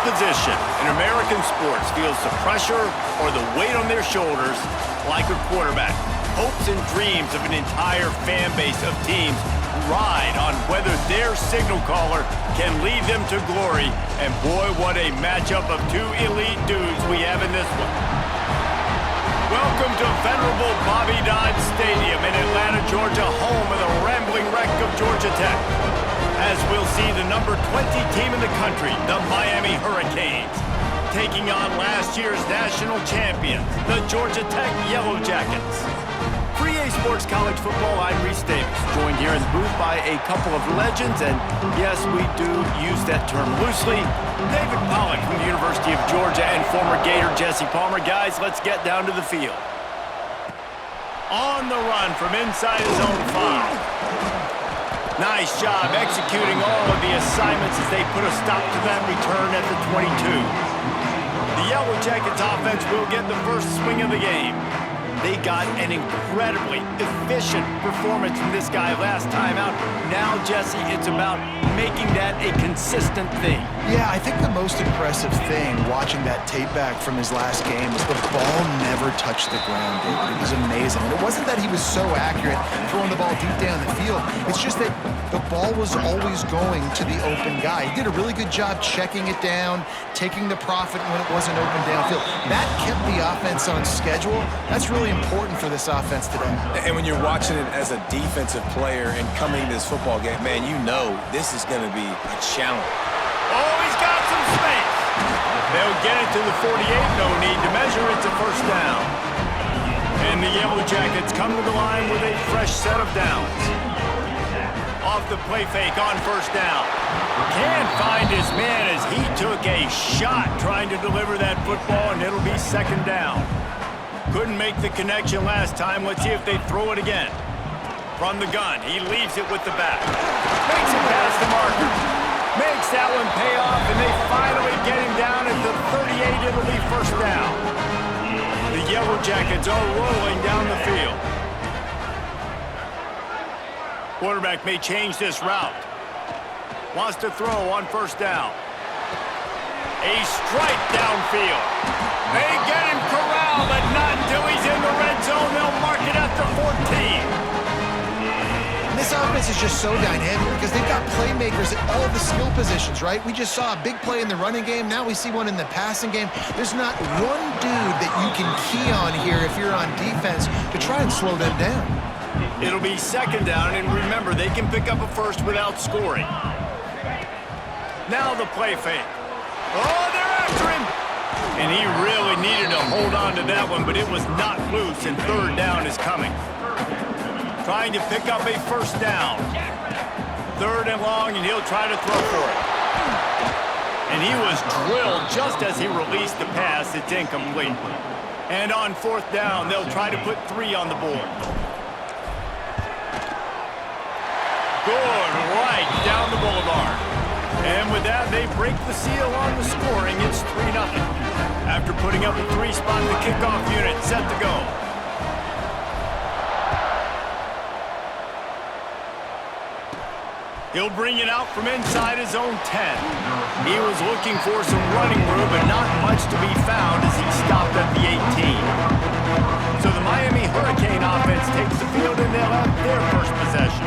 position in American sports feels the pressure or the weight on their shoulders like a quarterback. Hopes and dreams of an entire fan base of teams ride on whether their signal caller can lead them to glory. And boy, what a matchup of two elite dudes we have in this one. Welcome to venerable Bobby Dodd Stadium in Atlanta, Georgia, home of the rambling wreck of Georgia Tech. As we'll see the number 20 team in the country, the Miami Hurricanes, taking on last year's national champions, the Georgia Tech Yellow Jackets. For EA Sports College Football, I'm Reese Davis, joined here in the booth by a couple of legends, and yes, we do use that term loosely. David Pollack from the University of Georgia and former Gator Jesse Palmer. Guys, let's get down to the field. On the run from inside his own 5. Nice job executing all of the assignments as they put a stop to that return at the 22. The Yellow Jackets offense will get the first swing of the game. They got an incredibly efficient performance from this guy last time out. Now, Jesse, it's about making that a consistent thing. Yeah, I think the most impressive thing watching that tape back from his last game was the ball never touched the ground, David. It was amazing. And it wasn't that he was so accurate throwing the ball deep down the field. It's just that the ball was always going to the open guy. He did a really good job checking it down, taking the profit when it wasn't open downfield. That kept the offense on schedule. That's really important for this offense today. And when you're watching it as a defensive player and coming to this football game, man, you know this is going to be a challenge. Oh, he's got some space. They'll get it to the 48. No need to measure. It's a first down. And the Yellow Jackets come to the line with a fresh set of downs. Off the play fake on first down. Can't find his man as he took a shot trying to deliver that football, and it'll be second down. Couldn't make the connection last time. Let's see if they throw it again. From the gun, he leaves it with the back. Makes it past the marker. Makes that one pay off, and they finally get him down at the 38. It'll be first down. The Yellow Jackets are rolling down the field. Quarterback may change this route. Wants to throw on first down. A strike downfield. They get him corralled, but not until he's in the red zone. They'll mark it at the 14. This offense is just so dynamic because they've got playmakers at all of the skill positions, right? We just saw a big play in the running game. Now we see one in the passing game. There's not one dude that you can key on here if you're on defense to try and slow them down. It'll be second down, and remember, they can pick up a first without scoring. Now the play fake. Oh, they're after him! And he really needed to hold on to that one, but it was not loose, and third down is coming. Trying to pick up a first down. Third and long, and he'll try to throw for it. And he was drilled just as he released the pass. It's incomplete. And on fourth down, they'll try to put 3 on the board. Good, right down the boulevard. And with that, they break the seal on the scoring. It's 3-0. After putting up a 3-spot, the kickoff unit set to go. He'll bring it out from inside his own 10. He was looking for some running room, but not much to be found as he stopped at the 18. So the Miami Hurricane offense takes the field, and they'll have their first possession.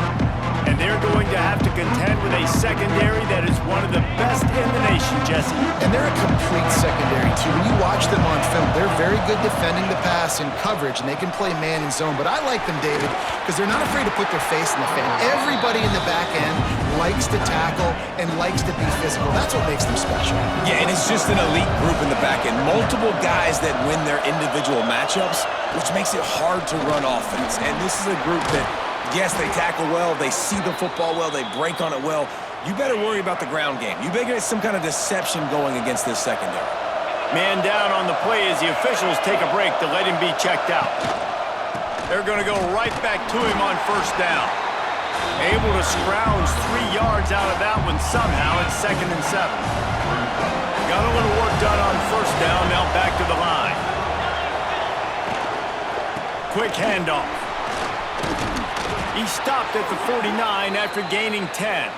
And they're going to have to contend with a secondary that is one of the best in the nation, Jesse. And they're a complete secondary, too. When you watch them on film, they're very good defending the pass and coverage, and they can play man and zone. But I like them, David, because they're not afraid to put their face in the fan. Everybody in the back end likes to tackle and likes to be physical. That's what makes them special. Yeah, and it's just an elite group in the back end. Multiple guys that win their individual matchups, which makes it hard to run offense. And this is a group that, yes, they tackle well, they see the football well, they break on it well. You better worry about the ground game. You better get some kind of deception going against this secondary. Man down on the play as the officials take a break to let him be checked out. They're going to go right back to him on first down. Able to scrounge 3 yards out of that one somehow. It's 2nd and 7. Got a little work done on first down. Now back to the line. Quick handoff. He stopped at the 49 after gaining 10.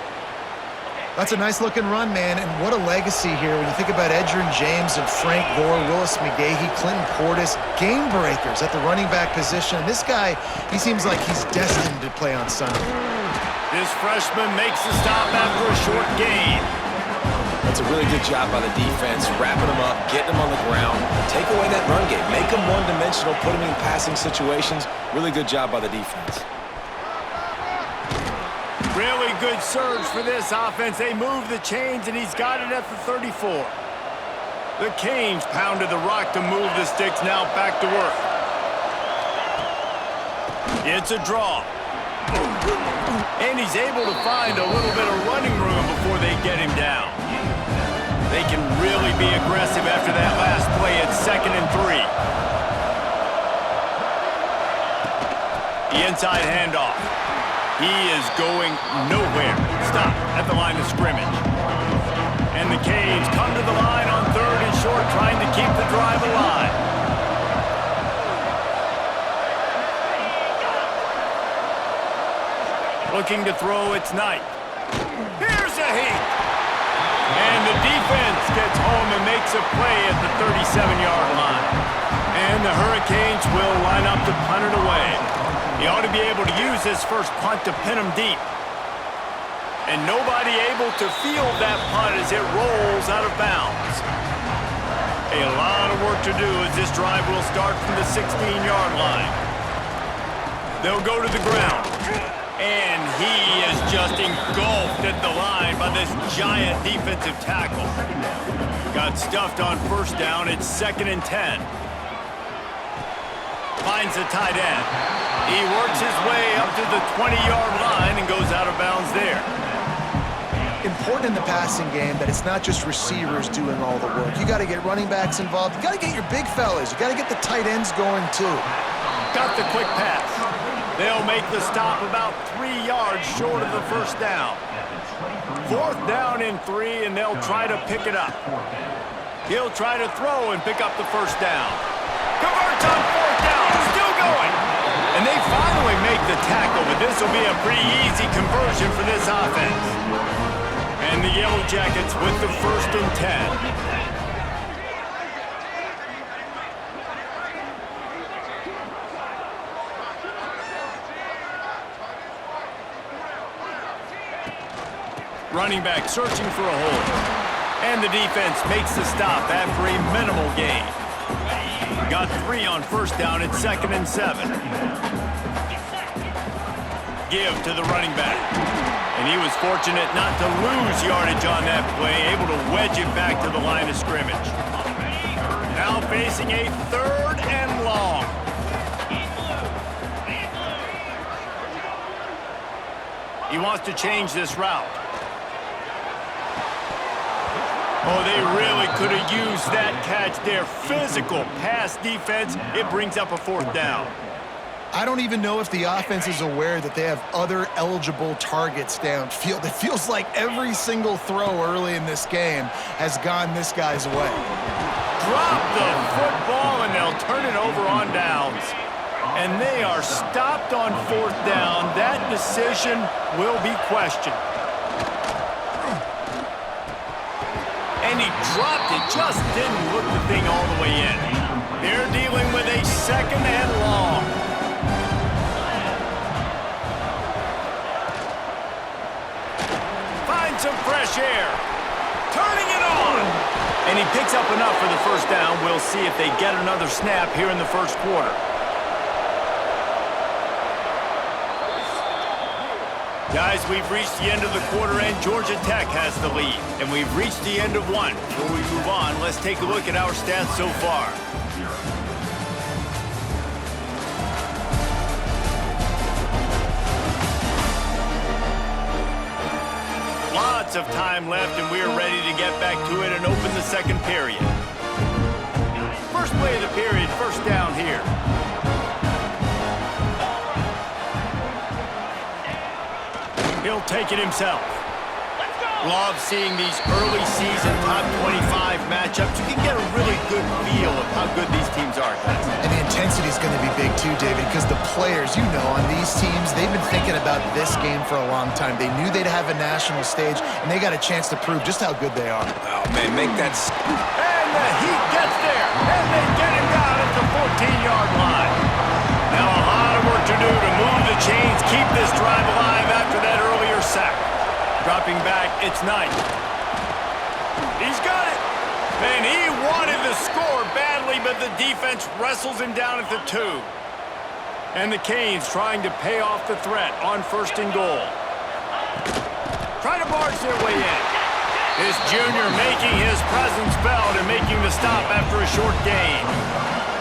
That's a nice-looking run, man, and what a legacy here when you think about Edgerrin James and Frank Gore, Willis McGahee, Clinton Portis, game breakers at the running back position. And this guy, he seems like he's destined to play on Sunday. This freshman makes the stop after a short gain. That's a really good job by the defense, wrapping them up, getting them on the ground, take away that run game, make them one-dimensional, put them in passing situations. Really good job by the defense. Really good surge for this offense. They move the chains, and he's got it at the 34. The Canes pounded the rock to move the sticks. Now back to work. It's a draw. And he's able to find a little bit of running room before they get him down. They can really be aggressive after that last play at 2nd and 3. The inside handoff. He is going nowhere. Stop at the line of scrimmage. And the Canes come to the line on 3rd and short, trying to keep the drive alive. Looking to throw, it's Knight. Here's a heat. And the defense gets home and makes a play at the 37-yard line. And the Hurricanes will line up to punt it away. He ought to be able to use this first punt to pin him deep. And nobody able to field that punt as it rolls out of bounds. A lot of work to do as this drive will start from the 16-yard line. They'll go to the ground. And he is just engulfed at the line by this giant defensive tackle. Got stuffed on 1st down. It's 2nd and 10. Finds the tight end. He works his way up to the 20-yard line and goes out of bounds there. Important in the passing game that it's not just receivers doing all the work. You got to get running backs involved. You got to get your big fellas. You got to get the tight ends going too. Got the quick pass. They'll make the stop about 3 yards short of the 1st down. 4th down and 3, and they'll try to pick it up. He'll try to throw and pick up the 1st down. Converts on 4th down. Still going. And they finally make the tackle, but this will be a pretty easy conversion for this offense. And the Yellow Jackets with the 1st and 10. Running back searching for a hole. And the defense makes the stop after a minimal gain. Got 3 on 1st down at 2nd and 7. Give to the running back. And he was fortunate not to lose yardage on that play, able to wedge it back to the line of scrimmage. Now facing a 3rd and long. He wants to change this route. Oh, they really could have used that catch there. Physical pass defense. It brings up a 4th down. I don't even know if the offense is aware that they have other eligible targets downfield. It feels like every single throw early in this game has gone this guy's way. Drop the football, and they'll turn it over on downs. And they are stopped on 4th down. That decision will be questioned. And he dropped it, just didn't look the thing all the way in. They're dealing with a 2nd and long. Find some fresh air. Turning it on. And he picks up enough for the 1st down. We'll see if they get another snap here in the 1st quarter. Guys, we've reached the end of the quarter, and Georgia Tech has the lead. And we've reached the end of one. Before we move on, let's take a look at our stats so far. Lots of time left, and we're ready to get back to it and open the 2nd period. First play of the period, 1st down here. He'll take it himself. Love seeing these early season top 25 matchups. You can get a really good feel of how good these teams are, guys. And the intensity is going to be big too, David, because the players, you know, on these teams, they've been thinking about this game for a long time. They knew they'd have a national stage, and they got a chance to prove just how good they are. Oh, man, make that... And the Heat gets there, and they get him down at the 14-yard line. Now a lot of work to do to move the chains, keep this drive alive after that earlier sack. Dropping back, it's Knight. He's got it. And he wanted the score badly, but the defense wrestles him down at the 2. And the Canes trying to pay off the threat on 1st and goal. Try to barge their way in. This junior making his presence felt and making the stop after a short gain.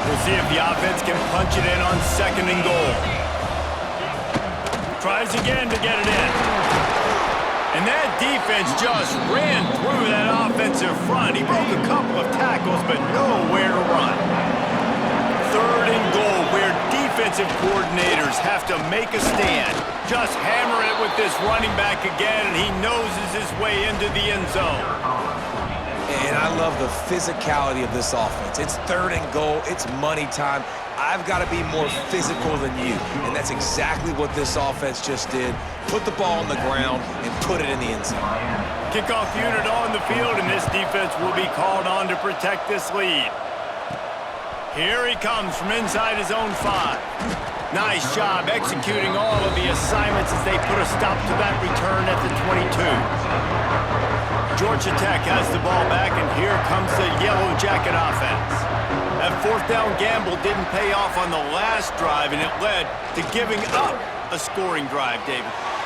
We'll see if the offense can punch it in on 2nd and goal. Tries again to get it in. And that defense just ran through that offensive front. He broke a couple of tackles, but nowhere to run. 3rd and goal, where defensive coordinators have to make a stand. Just hammer it with this running back again, and he noses his way into the end zone. And I love the physicality of this offense. It's 3rd and goal. It's money time. I've got to be more physical than you. And that's exactly what this offense just did. Put the ball on the ground and put it in the end zone. Kickoff unit on the field, and this defense will be called on to protect this lead. Here he comes from inside his own 5. Nice job executing all of the assignments as they put a stop to that return at the 22. Georgia Tech has the ball back, and here comes the Yellow Jacket offense. That 4th down gamble didn't pay off on the last drive, and it led to giving up a scoring drive, David.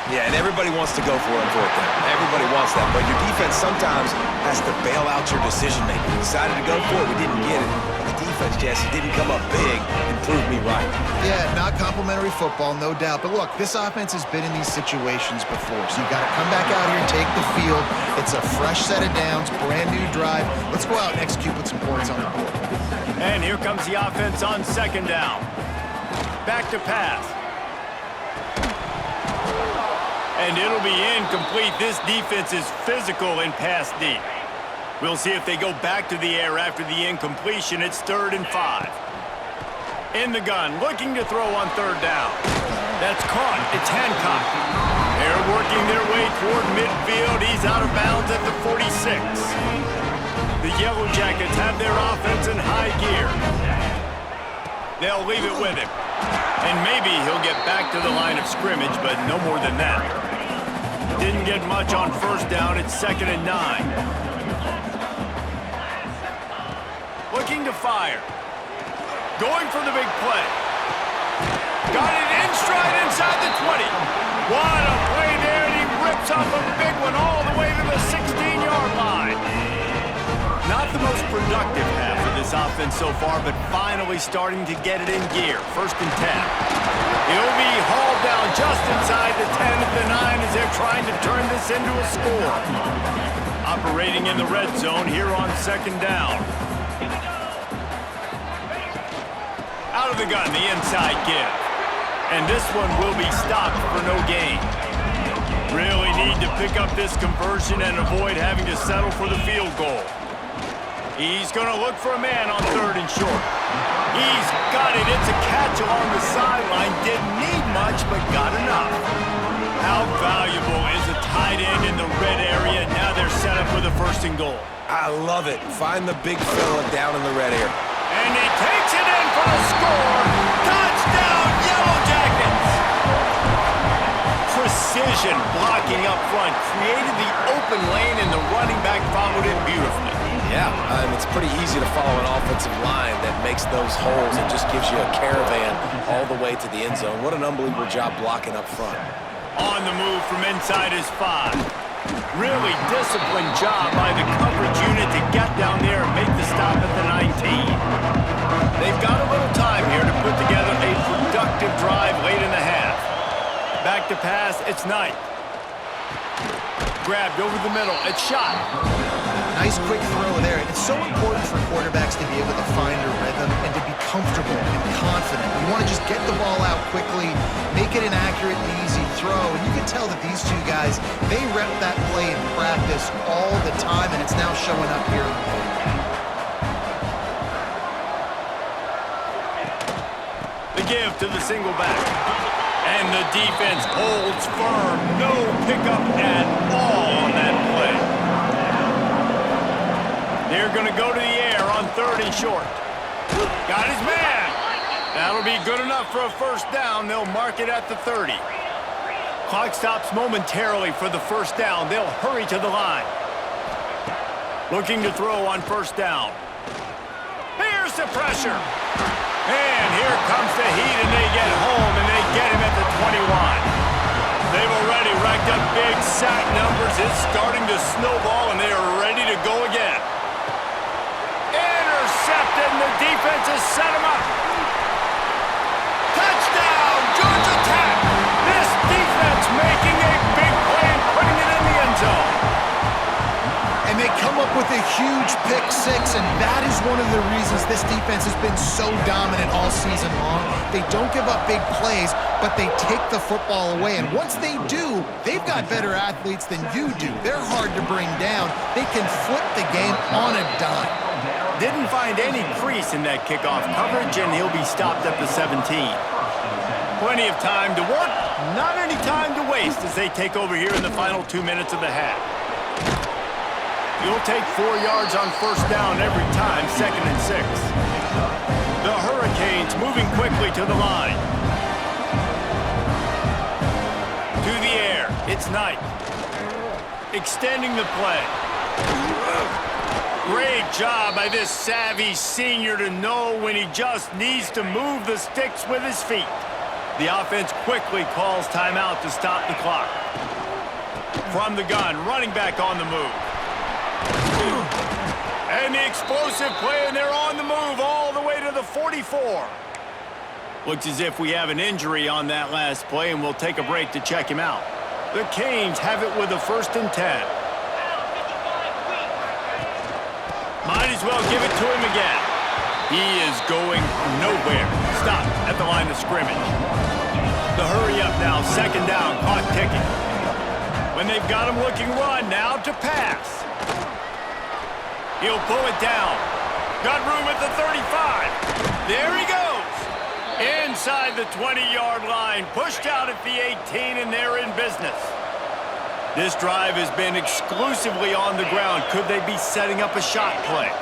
Yeah, and everybody wants to go for it on 4th down. Everybody wants that, but your defense sometimes has to bail out your decision-making. We decided to go for it, we didn't get it. The defense, Jesse, didn't come up big and prove me right. Yeah, not complimentary football, no doubt. But look, this offense has been in these situations before, so you got to come back out here and take the field. It's a fresh set of downs, brand new drive. Let's go out and execute with some points on the board. And here comes the offense on 2nd down. Back to pass. And it'll be incomplete. This defense is physical in pass deep. We'll see if they go back to the air after the incompletion. It's 3rd and 5. In the gun, looking to throw on 3rd down. That's caught. It's Hancock. They're working their way toward midfield. He's out of bounds at the 46. The Yellow Jackets have their offense in high gear. They'll leave it with him. And maybe he'll get back to the line of scrimmage, but no more than that. Didn't get much on 1st down. It's 2nd and 9. Looking to fire. Going for the big play. Got it in stride inside the 20. What a play there, and he rips off a big one all the way to the 16-yard line. Not the most productive half of this offense so far, but finally starting to get it in gear. 1st and 10. He'll be hauled down just inside the 10 at the 9 as they're trying to turn this into a score. Operating in the red zone here on 2nd down. Out of the gun, the inside give. And this one will be stopped for no gain. Really need to pick up this conversion and avoid having to settle for the field goal. He's going to look for a man on 3rd and short. He's got it. It's a catch along the sideline. Didn't need much, but got enough. How valuable is a tight end in the red area? Now they're set up with a 1st and goal. I love it. Find the big fella down in the red area. And he takes it in for a score. Touchdown, Yellow Jackets! Precision blocking up front created the open lane, and the running back followed it beautifully. Yeah, it's pretty easy to follow an offensive line that makes those holes and just gives you a caravan all the way to the end zone. What an unbelievable job blocking up front. On the move from inside his 5. Really disciplined job by the coverage unit to get down there and make the stop at the 19. They've got a little time here to put together a productive drive late in the half. Back to pass, it's Knight. Grabbed over the middle, it's shot. Nice quick throw there. It's so important for quarterbacks to be able to find a rhythm and to be comfortable and confident. You want to just get the ball out quickly, make it an accurate and easy throw. And you can tell that these two guys, they rep that play in practice all the time, and it's now showing up here in the game. give to the single back. And the defense holds firm. No pickup at all on that play. They're going to go to the air on 3rd and short. Got his man. That'll be good enough for a first down. They'll mark it at the 30. Clock stops momentarily for the first down. They'll hurry to the line. Looking to throw on first down. Here's the pressure. And here comes the heat, and they get home, and they get him at the 21. They've already racked up big sack numbers. It's starting to snowball, and they are ready to go again. Intercepted, and the defense has set him up. Touchdown, Georgia Tech. This defense making a big play and putting it in the end zone. And they come up with a huge pick six, and that is one of the reasons this defense has been so dominant all season long. They don't give up big plays, but they take the football away. And once they do, they've got better athletes than you do. They're hard to bring down. They can flip the game on a dime. Didn't find any crease in that kickoff coverage, and he'll be stopped at the 17. Plenty of time to work, not any time to waste as they take over here in the final 2 minutes of the half. You'll take 4 yards on first down every time, 2nd and 6. The Hurricanes moving quickly to the line. To the air, it's Knight. Extending the play. Great job by this savvy senior to know when he just needs to move the sticks with his feet. The offense quickly calls timeout to stop the clock. From the gun, running back on the move. And the explosive play, and they're on the move all the way to the 44. Looks as if we have an injury on that last play, and we'll take a break to check him out. The Canes have it with a 1st and 10. Might as well give it to him again. He is going nowhere. Stop at the line of scrimmage. The hurry up now, 2nd down, clock ticking. When they've got him looking run, now to pass. He'll pull it down. Got room at the 35. There he goes. Inside the 20-yard line. Pushed out at the 18, and they're in business. This drive has been exclusively on the ground. Could they be setting up a shot play?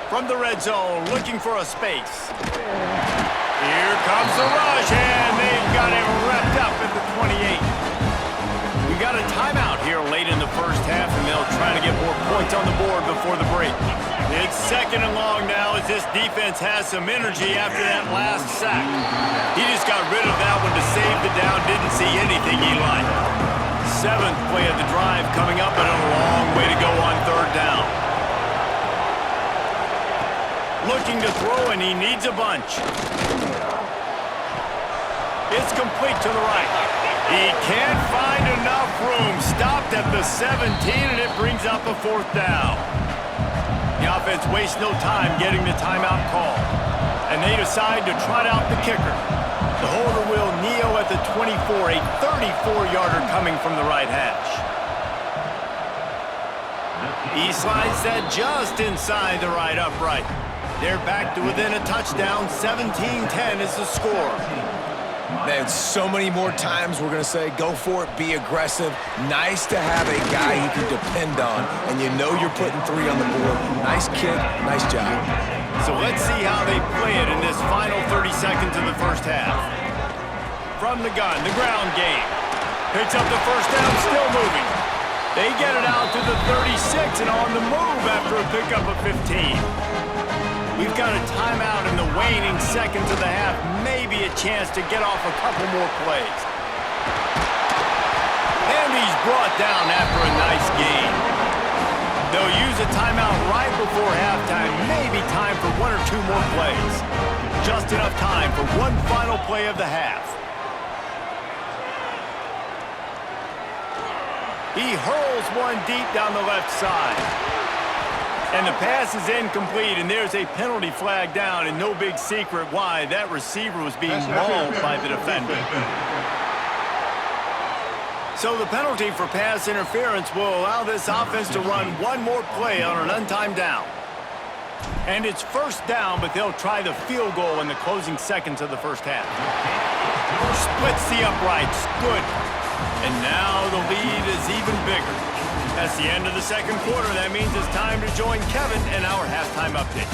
From the red zone, looking for a space. Here comes the rush, and they've got him wrapped up at the 28. We got a timeout here late in the first half, and they'll try to get more points on the board before the break. It's 2nd and long now as this defense has some energy after that last sack. He just got rid of that one to save the down, didn't see anything he liked. 7th play of the drive coming up, and a long way to go on 3rd down. Looking to throw, and he needs a bunch. It's complete to the right. He can't find enough room. Stopped at the 17, and it brings up a 4th down. The offense wastes no time getting the timeout call. And they decide to trot out the kicker. The holder will kneel at the 24, a 34-yarder coming from the right hash. He slides that just inside the right upright. They're back to within a touchdown. 17-10 is the score. Man, so many more times we're going to say, go for it, be aggressive. Nice to have a guy you can depend on, and you know you're putting 3 on the board. Nice kick, nice job. So let's see how they play it in this final 30 seconds of the first half. From the gun, the ground game. Picks up the first down, still moving. They get it out to the 36 and on the move after a pickup of 15. We've got a timeout in the waning seconds of the half. Maybe a chance to get off a couple more plays. And he's brought down after a nice gain. They'll use a timeout right before halftime. Maybe time for 1 or 2 more plays. Just enough time for one final play of the half. He hurls one deep down the left side. And the pass is incomplete, and there's a penalty flag down, and no big secret why. That receiver was being mauled by the defender. So the penalty for pass interference will allow this offense to run one more play on an untimed down. And it's first down, but they'll try the field goal in the closing seconds of the first half. Splits the uprights. Good. And now the lead is even bigger. That's the end of the second quarter. That means it's time to join Kevin in our halftime update.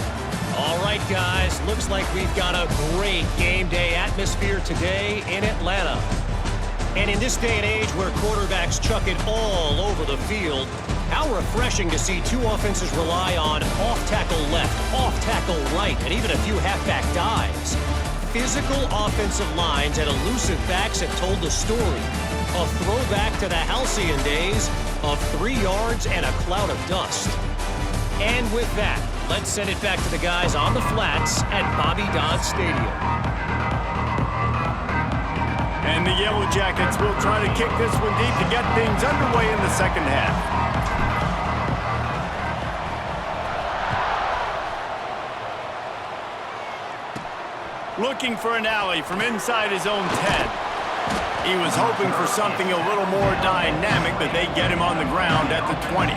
All right, guys. Looks like we've got a great game day atmosphere today in Atlanta. And in this day and age where quarterbacks chuck it all over the field, how refreshing to see two offenses rely on off-tackle left, off-tackle right, and even a few halfback dives. Physical offensive lines and elusive backs have told the story. A throwback to the halcyon days of 3 yards and a cloud of dust. And with that, let's send it back to the guys on the flats at Bobby Dodd Stadium. And the Yellow Jackets will try to kick this one deep to get things underway in the second half. Looking for an alley from inside his own 10. He was hoping for something a little more dynamic, but they get him on the ground at the 20.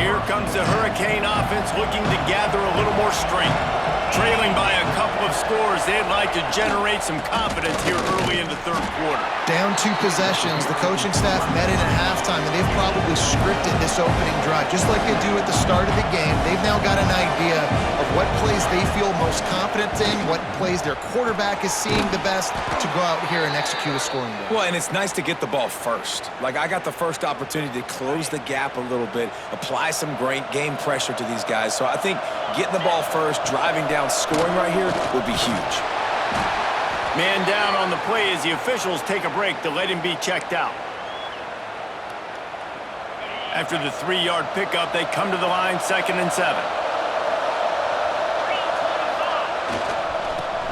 Here comes the Hurricane offense looking to gather a little more strength. Trailing by a couple of scores, they'd like to generate some confidence here early in the third quarter. Down 2 possessions, the coaching staff met in at halftime, and they've probably scripted this opening drive. Just like they do at the start of the game, they've now got an idea of what plays they feel most confident in, what plays their quarterback is seeing the best to go out here and execute a scoring drive. Well, and it's nice to get the ball first. Like, I got the first opportunity to close the gap a little bit, apply some great game pressure to these guys. So I think getting the ball first, driving down, scoring right here would be huge. Man down on the play as the officials take a break to let him be checked out. After the 3-yard pickup, they come to the line, 2nd and 7.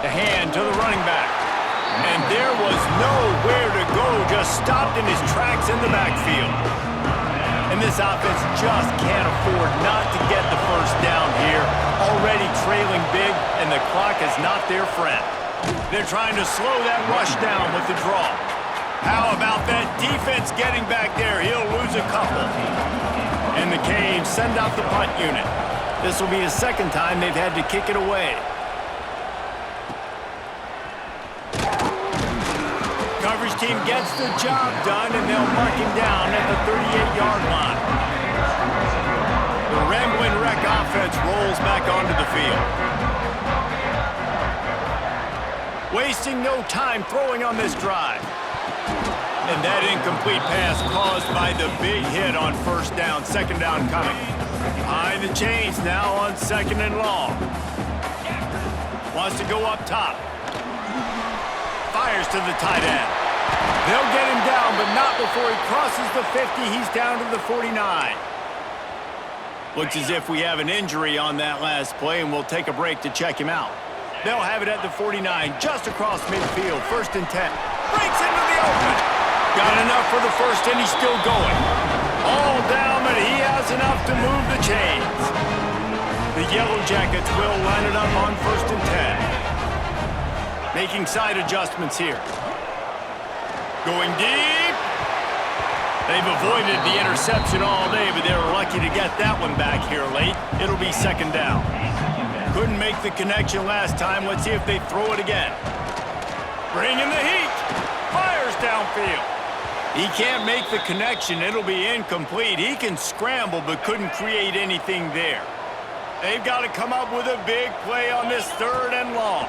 The hand to the running back. And there was nowhere to go, just stopped in his tracks in the backfield. And this offense just can't afford not to get the first down here. Already trailing big, and the clock is not their friend. They're trying to slow that rush down with the draw. How about that defense getting back there? He'll lose a couple. And the Canes send out the punt unit. This will be the second time they've had to kick it away. Coverage team gets the job done, and they'll mark him down at the 38-yard line. The Ramblin' Wreck offense rolls back onto the field. Wasting no time throwing on this drive. And that incomplete pass caused by the big hit on first down, 2nd down coming. Behind the chains now on 2nd and long. Wants to go up top. Fires to the tight end. They'll get him down, but not before he crosses the 50. He's down to the 49. Looks as if we have an injury on that last play, and we'll take a break to check him out. They'll have it at the 49, just across midfield, 1st and 10. Breaks into the open. Got enough for the first, and he's still going. All down, but he has enough to move the chains. The Yellow Jackets will line it up on 1st and 10. Making side adjustments here. Going deep. They've avoided the interception all day, but they were lucky to get that one back here late. It'll be 2nd down. Couldn't make the connection last time. Let's see if they throw it again. Bringing the heat. Fires downfield. He can't make the connection. It'll be incomplete. He can scramble, but couldn't create anything there. They've got to come up with a big play on this 3rd and long.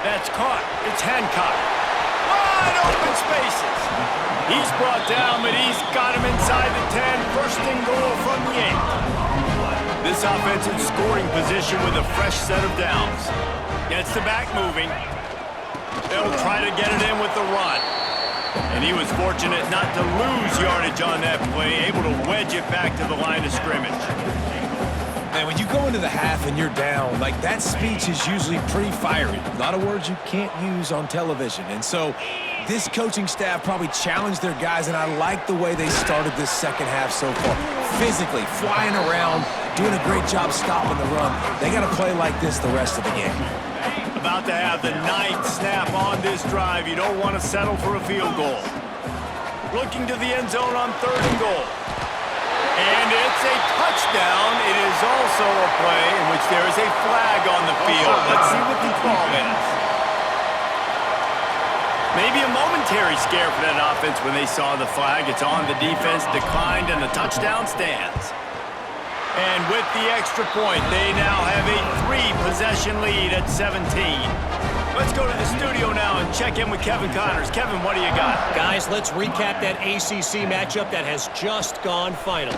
That's caught. It's Hancock. Wide open spaces. He's brought down, but he's got him inside the 10. 1st and goal from the 8. This offense in scoring position with a fresh set of downs. Gets the back moving. They'll try to get it in with the run. And he was fortunate not to lose yardage on that play, able to wedge it back to the line of scrimmage. Man, when you go into the half and you're down, like, that speech is usually pretty fiery. A lot of words you can't use on television. And so this coaching staff probably challenged their guys, and I like the way they started this second half so far. Physically, flying around, doing a great job stopping the run. They got to play like this the rest of the game. About to have the 9th snap on this drive. You don't want to settle for a field goal. Looking to the end zone on 3rd and goal. And it's a touchdown. It is also a play in which there is a flag on the field. Let's see what the call is. Maybe a momentary scare for that offense when they saw the flag. It's on, the defense declined, and the touchdown stands. And with the extra point, they now have a 3-possession lead at 17. Let's go to the studio now and check in with Kevin Connors. Kevin, what do you got? Guys, let's recap that ACC matchup that has just gone final.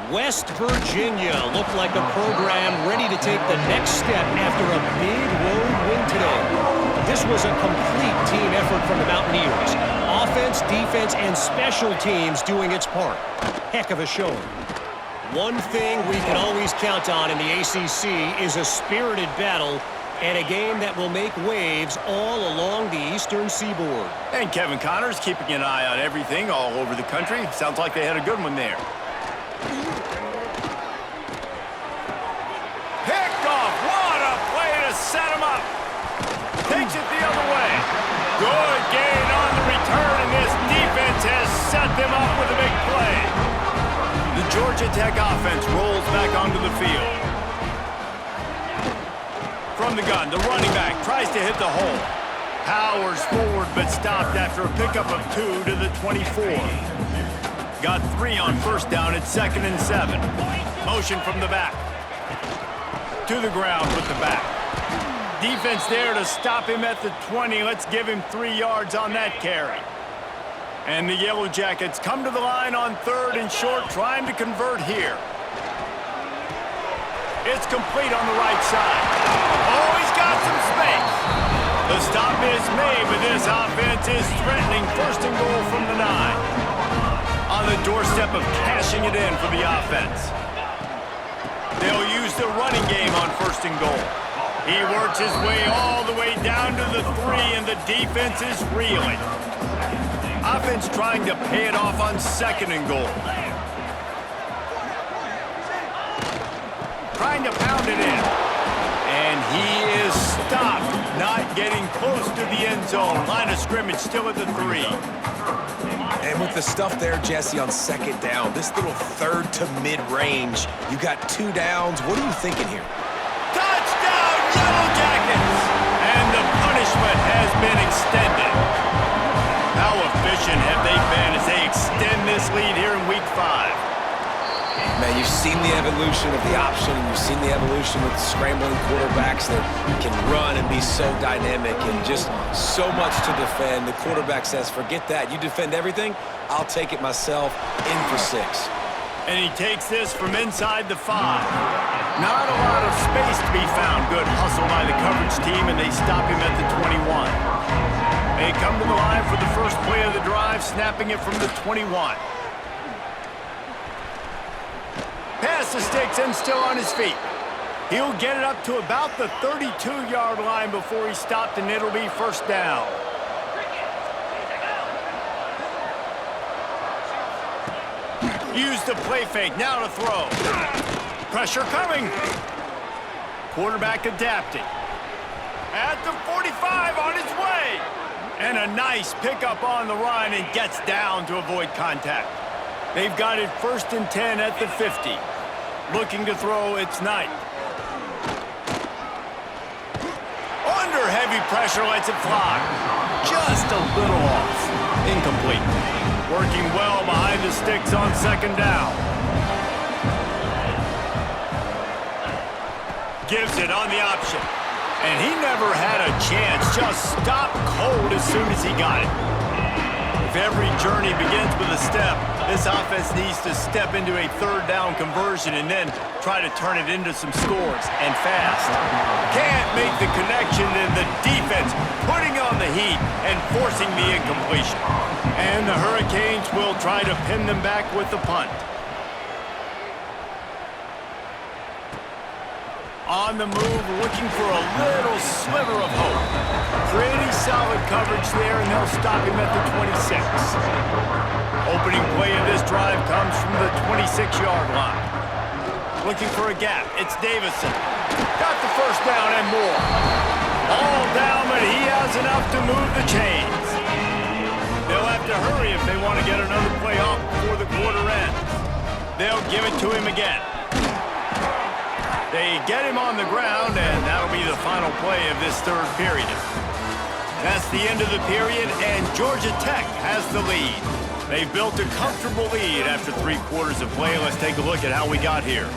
West Virginia looked like a program ready to take the next step after a big road win today. This was a complete team effort from the Mountaineers. Offense, defense, and special teams doing its part. Heck of a showing. One thing we can always count on in the ACC is a spirited battle and a game that will make waves all along the Eastern Seaboard. And Kevin Connors keeping an eye on everything all over the country. Sounds like they had a good one there. Picked off. What a play to set him up. Takes it the other way. Good gain on the return, and this defense has set them up with a big play. The Georgia Tech offense rolls back onto the field. From the gun, the running back tries to hit the hole. Powers forward, but stopped after a pickup of 2 to the 24. Got 3 on first down at 2nd and 7. Motion from the back. To the ground with the back. Defense there to stop him at the 20. Let's give him 3 yards on that carry. And the Yellow Jackets come to the line on 3rd and short, trying to convert here. It's complete on the right side. Oh, he's got some space. The stop is made, but this offense is threatening 1st and goal from the 9. On the doorstep of cashing it in for the offense. They'll use the running game on 1st and goal. He works his way all the way down to the 3, and the defense is reeling. Offense trying to pay it off on 2nd and goal. Trying to pound it in. And he is stopped, not getting close to the end zone. Line of scrimmage still at the 3. And with the stuff there, Jesse, on 2nd down, this little 3rd to mid-range, you got 2 downs. What are you thinking here? Touchdown, Yellow Jackets! And the punishment has been extended. How efficient have they been as they extend this lead here in Week 5? Man, you've seen the evolution of the option, and you've seen the evolution with scrambling quarterbacks that can run and be so dynamic and just so much to defend. The quarterback says, forget that. You defend everything, I'll take it myself, in for 6. And he takes this from inside the 5. Not a lot of space to be found. Good hustle by the coverage team, and they stop him at the 21. They come to the line for the first play of the drive, snapping it from the 21. Pass the sticks and still on his feet. He'll get it up to about the 32-yard line before he's stopped, and it'll be 1st down. Use the play fake, now to throw. Pressure coming. Quarterback adapting. At the 45, on his way. And a nice pickup on the run, and gets down to avoid contact. They've got it 1st and 10 at the 50. Looking to throw, it's Knight. Under heavy pressure, lets it fly. Just a little off. Incomplete. Working well behind the sticks on 2nd down. Gives it on the option. And he never had a chance. Just stopped cold as soon as he got it. If every journey begins with a step, this offense needs to step into a 3rd down conversion and then try to turn it into some scores, and fast. Can't make the connection, and the defense putting on the heat and forcing the incompletion. And the Hurricanes will try to pin them back with the punt. On the move, looking for a little sliver of hope. Pretty solid coverage there, and they'll stop him at the 26. Opening play of this drive comes from the 26-yard line. Looking for a gap, it's Davison. Got the 1st down and more. All down, but he has enough to move the chains. They'll have to hurry if they want to get another play off before the quarter ends. They'll give it to him again. They get him on the ground, and that'll be the final play of this third period. That's the end of the period, and Georgia Tech has the lead. They've built a comfortable lead after 3 quarters of play. Let's take a look at how we got here.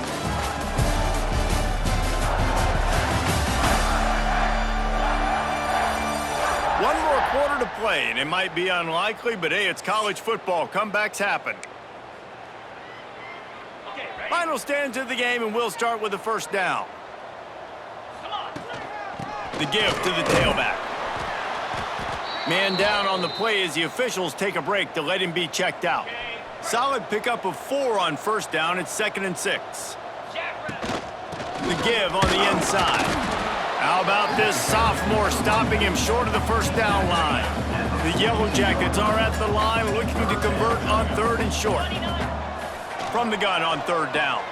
One more quarter to play, and it might be unlikely, but hey, it's college football. Comebacks happen. Final stands of the game, and we'll start with the first down. The give to the tailback. Man down on the play as the officials take a break to let him be checked out. Solid pickup of 4 on first down. It's 2nd and 6. The give on the inside. How about this sophomore stopping him short of the first down line? The Yellow Jackets are at the line looking to convert on 3rd and short. From the gun on 3rd down.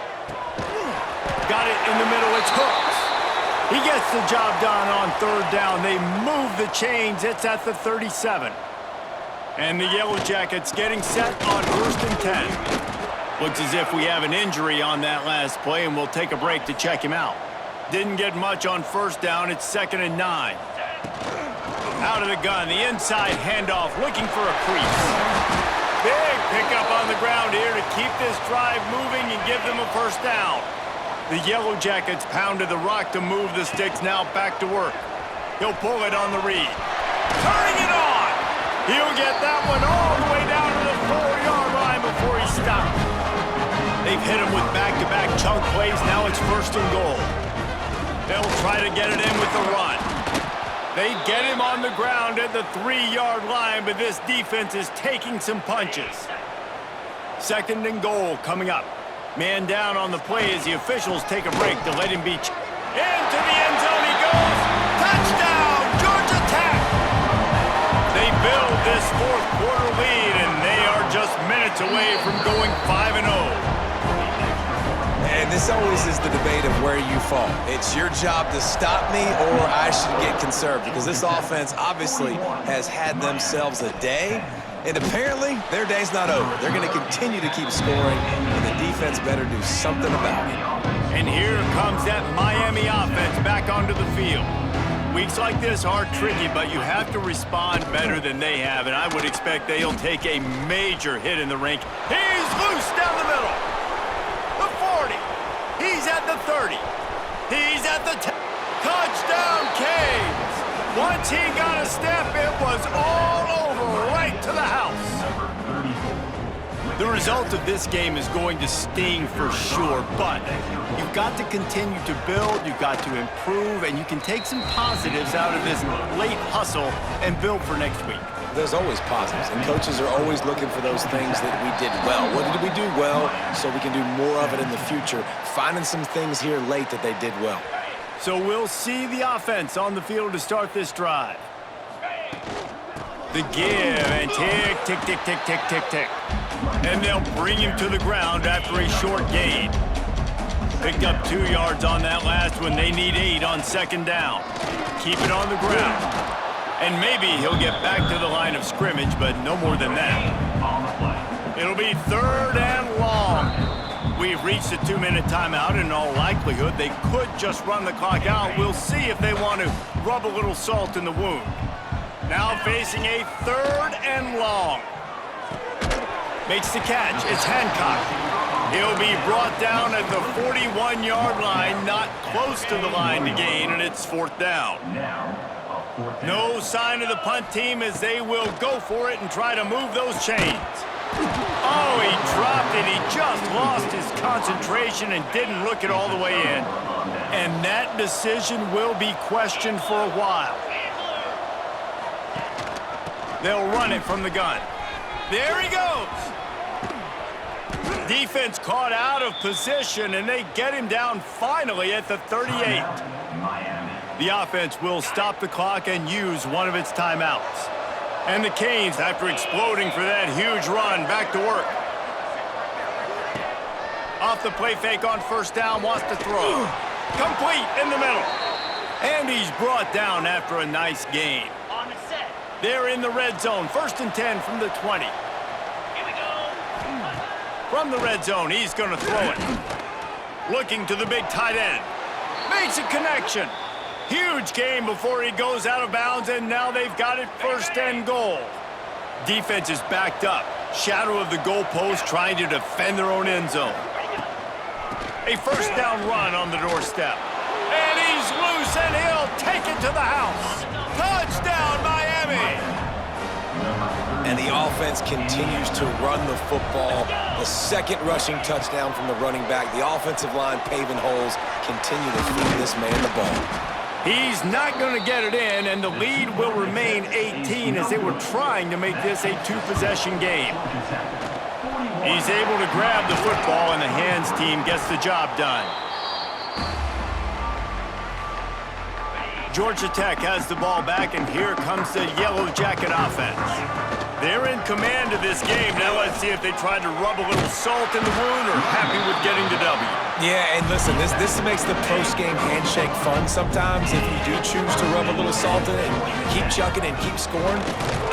Got it in the middle. It's Hooks. He gets the job done on 3rd down. They move the chains. It's at the 37. And the Yellow Jackets getting set on 1st and 10. Looks as if we have an injury on that last play, and we'll take a break to check him out. Didn't get much on first down. It's 2nd and 9. Out of the gun. The inside handoff looking for a crease. Big pickup on the ground here to keep this drive moving and give them a first down. The Yellow Jackets pounded the rock to move the sticks, now back to work. He'll pull it on the read. Turning it on! He'll get that one all the way down to the 4-yard line before he stops. They've hit him with back-to-back chunk plays. Now it's 1st and goal. They'll try to get it in with the run. They get him on the ground at the 3-yard line, but this defense is taking some punches. 2nd and goal coming up. Man down on the play as the officials take a break to let him be into the end zone he goes. Touchdown, Georgia Tech! They build this 4th quarter lead, and they are just minutes away from going 5-0. And this always is the debate of where you fall. It's your job to stop me, or I should get conserved, because this offense obviously has had themselves a day. And apparently, their day's not over. They're going to continue to keep scoring, and the defense better do something about it. And here comes that Miami offense back onto the field. Weeks like this are tricky, but you have to respond better than they have, and I would expect they'll take a major hit in the rink. He's loose down the middle. The 40. He's at the 30. He's at the 10. Touchdown, Canes. Once he got a step, it was all over, right to the house. The result of this game is going to sting for sure, but you've got to continue to build, you've got to improve, and you can take some positives out of this late hustle and build for next week. There's always positives, and coaches are always looking for those things that we did well. What did we do well so we can do more of it in the future? Finding some things here late that they did well. So we'll see the offense on the field to start this drive. The give, and tick, tick, tick, tick, tick, tick, tick. And they'll bring him to the ground after a short gain. Picked up 2 yards on that last one. They need 8 on 2nd down. Keep it on the ground. And maybe he'll get back to the line of scrimmage, but no more than that. It'll be 3rd and long. We've reached a 2-minute timeout, and in all likelihood, they could just run the clock out. We'll see if they want to rub a little salt in the wound. Now facing a 3rd and long. Makes the catch. It's Hancock. He'll be brought down at the 41-yard line, not close to the line to gain, and it's 4th down. No sign of the punt team as they will go for it and try to move those chains. Oh, he dropped it. He just lost his concentration and didn't look it all the way in. And that decision will be questioned for a while. They'll run it from the gun. There he goes. Defense caught out of position, and they get him down finally at the 38. The offense will stop the clock and use one of its timeouts. And the Canes, after exploding for that huge run, back to work. Off the play fake on 1st down, wants to throw. Complete in the middle. And he's brought down after a nice gain. They're in the red zone. 1st and 10 from the 20. From the red zone, he's going to throw it. Looking to the big tight end. Makes a connection. Huge gain before he goes out of bounds, and now they've got it 1st and goal. Defense is backed up. Shadow of the goalpost trying to defend their own end zone. A 1st down run on the doorstep. And he's loose, and he'll take it to the house. Touchdown, Miami! And the offense continues to run the football. The 2nd rushing touchdown from the running back. The offensive line paving holes. Continue to feed this man the ball. He's not going to get it in, and the lead will remain 18 as they were trying to make this a 2-possession game. He's able to grab the football, and the hands team gets the job done. Georgia Tech has the ball back, and here comes the Yellow Jacket offense. They're in command of this game. Now let's see if they try to rub a little salt in the wound or happy with getting the W. Yeah, and listen, this makes the post-game handshake fun sometimes if you do choose to rub a little salt in it and keep chucking and keep scoring.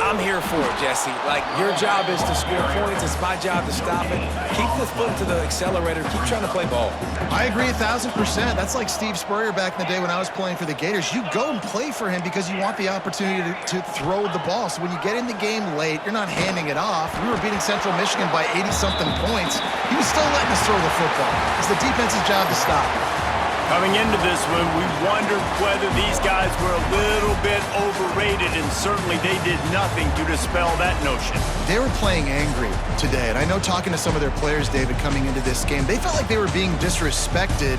I'm here for it, Jesse. Like, your job is to score points. It's my job to stop it. Keep the foot to the accelerator. Keep trying to play ball. I agree 1,000%. That's like Steve Spurrier back in the day when I was playing for the Gators. You go and play for him because you want the opportunity to throw the ball. So when you get in the game late, you're not handing it off. We were beating Central Michigan by 80-something points. He was still letting us throw the football. It's the defense's job to stop. Coming into this one, we wondered whether these guys were a little bit overrated, and certainly they did nothing to dispel that notion. They were playing angry today, and I know talking to some of their players, David, coming into this game, they felt like they were being disrespected